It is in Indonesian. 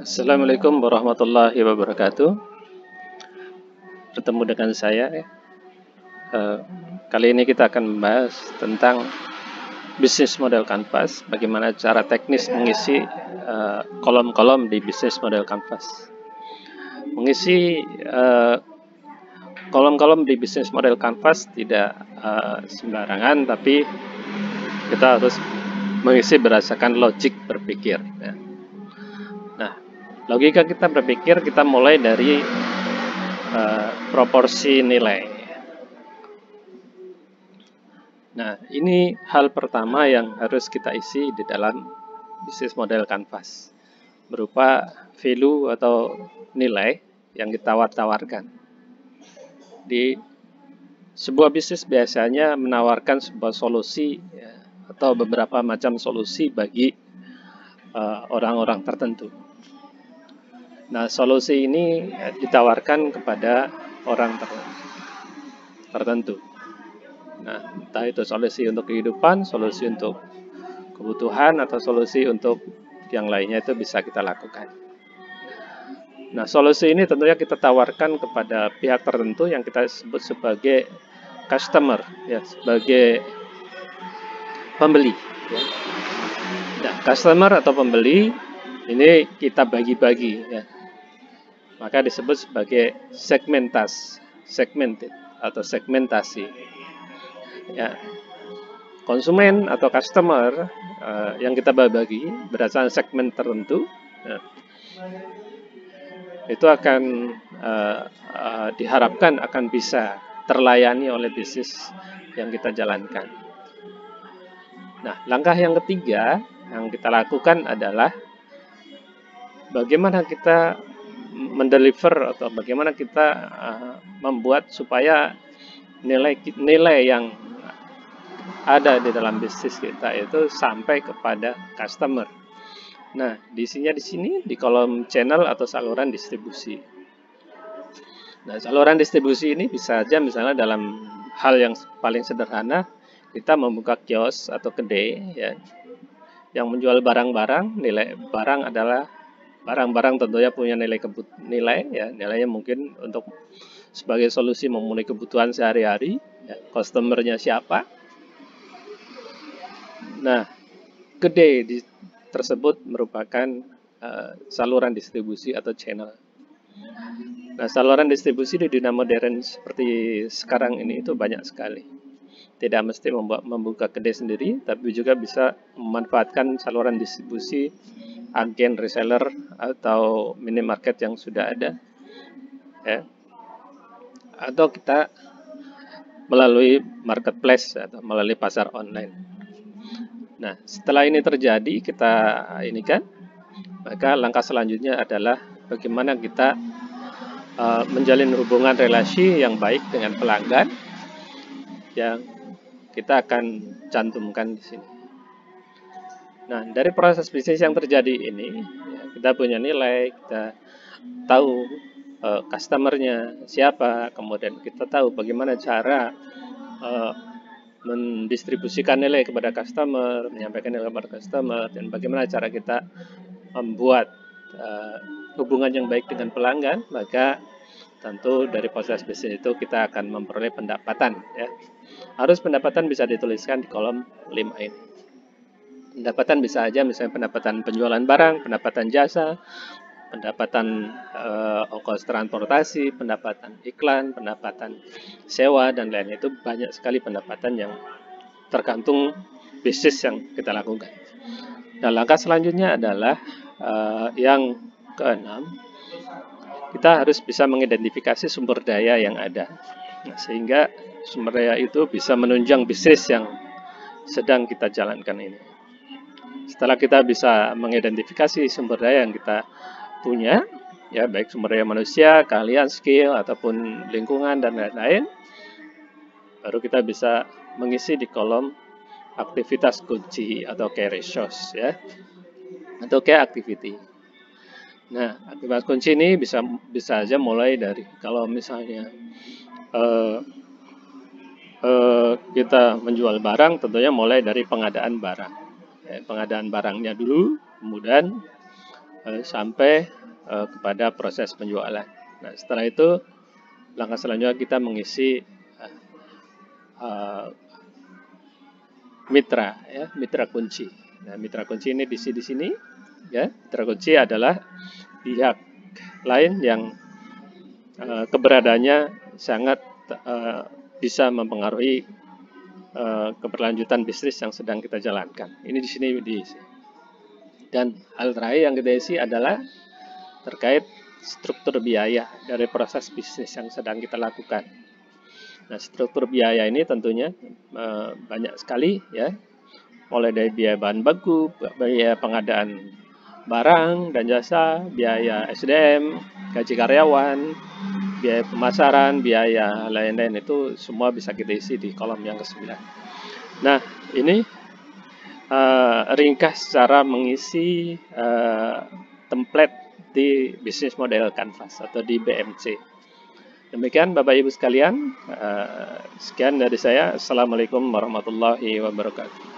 Assalamualaikum warahmatullahi wabarakatuh. Bertemu dengan saya. Eh, Kali ini kita akan membahas tentang bisnis model Canvas. Bagaimana cara teknis mengisi kolom-kolom di bisnis model Canvas. Mengisi kolom-kolom di bisnis model Canvas tidak sembarangan, tapi kita harus mengisi berdasarkan logik berpikir. Nah, logika kita berpikir kita mulai dari proporsi nilai. Nah, ini hal pertama yang harus kita isi di dalam bisnis model Canvas, berupa value atau nilai yang ditawar-tawarkan. Di sebuah bisnis biasanya menawarkan sebuah solusi atau beberapa macam solusi bagi orang-orang tertentu. Nah, solusi ini ditawarkan kepada orang tertentu. Nah, entah itu solusi untuk kehidupan, solusi untuk kebutuhan, atau solusi untuk yang lainnya itu bisa kita lakukan. Nah, solusi ini tentunya kita tawarkan kepada pihak tertentu yang kita sebut sebagai customer, ya, sebagai pembeli. Ya. Nah, customer atau pembeli ini kita bagi-bagi, ya. Maka disebut sebagai segmented atau segmentasi. Ya, konsumen atau customer yang kita bagi berdasarkan segmen tertentu, itu akan diharapkan akan bisa terlayani oleh bisnis yang kita jalankan. Nah, langkah yang ketiga yang kita lakukan adalah bagaimana kita mendeliver atau bagaimana kita membuat supaya nilai yang ada di dalam bisnis kita itu sampai kepada customer. Nah, isinya di sini di kolom channel atau saluran distribusi. Nah, saluran distribusi ini bisa saja misalnya dalam hal yang paling sederhana, kita membuka kios atau kedai, ya, yang menjual barang-barang. Nilai barang adalah barang-barang tentunya punya nilai, ya, nilainya mungkin untuk sebagai solusi memenuhi kebutuhan sehari-hari. Ya, customernya siapa? Nah, kedai tersebut merupakan saluran distribusi atau channel. Nah, saluran distribusi di dunia modern seperti sekarang ini itu banyak sekali. Tidak mesti membuka kedai sendiri, tapi juga bisa memanfaatkan saluran distribusi agen reseller atau minimarket yang sudah ada, ya. Atau kita melalui marketplace atau melalui pasar online. Nah, setelah ini terjadi, maka langkah selanjutnya adalah bagaimana kita menjalin hubungan relasi yang baik dengan pelanggan yang kita akan cantumkan di sini. Nah, dari proses bisnis yang terjadi ini, ya, kita punya nilai, kita tahu customernya siapa, kemudian kita tahu bagaimana cara mendistribusikan nilai kepada customer, menyampaikan nilai kepada customer, dan bagaimana cara kita membuat hubungan yang baik dengan pelanggan, maka tentu dari proses bisnis itu kita akan memperoleh pendapatan, ya. Harus pendapatan bisa dituliskan di kolom 5 ini. Pendapatan bisa aja misalnya pendapatan penjualan barang, pendapatan jasa, pendapatan ongkos transportasi, pendapatan iklan, pendapatan sewa, dan lainnya. Itu banyak sekali pendapatan yang tergantung bisnis yang kita lakukan. Nah, langkah selanjutnya adalah yang keenam, kita harus bisa mengidentifikasi sumber daya yang ada. Nah, sehingga sumber daya itu bisa menunjang bisnis yang sedang kita jalankan ini. Setelah kita bisa mengidentifikasi sumber daya yang kita punya, ya, baik sumber daya manusia, keahlian, skill, ataupun lingkungan dan lain-lain, baru kita bisa mengisi di kolom aktivitas kunci atau key ratios, ya, atau key activity. Nah, aktivitas kunci ini bisa aja mulai dari, kalau misalnya kita menjual barang, tentunya mulai dari pengadaan barang, ya, pengadaan barangnya dulu, kemudian sampai kepada proses penjualan. Nah, setelah itu langkah selanjutnya kita mengisi mitra, ya, mitra kunci. Nah, mitra kunci ini diisi di sini, ya. Mitra kunci adalah pihak lain yang keberadaannya sangat bisa mempengaruhi keberlanjutan bisnis yang sedang kita jalankan. Ini di sini diisi. Dan hal terakhir yang kita isi adalah terkait struktur biaya dari proses bisnis yang sedang kita lakukan. Nah, struktur biaya ini tentunya banyak sekali, ya, mulai dari biaya bahan baku, biaya pengadaan barang dan jasa, biaya SDM, gaji karyawan, biaya pemasaran, biaya lain-lain, itu semua bisa kita isi di kolom yang ke-9. Nah, ini ringkas cara mengisi template di bisnis model Canvas atau di BMC. Demikian Bapak Ibu sekalian, sekian dari saya. Assalamualaikum warahmatullahi wabarakatuh.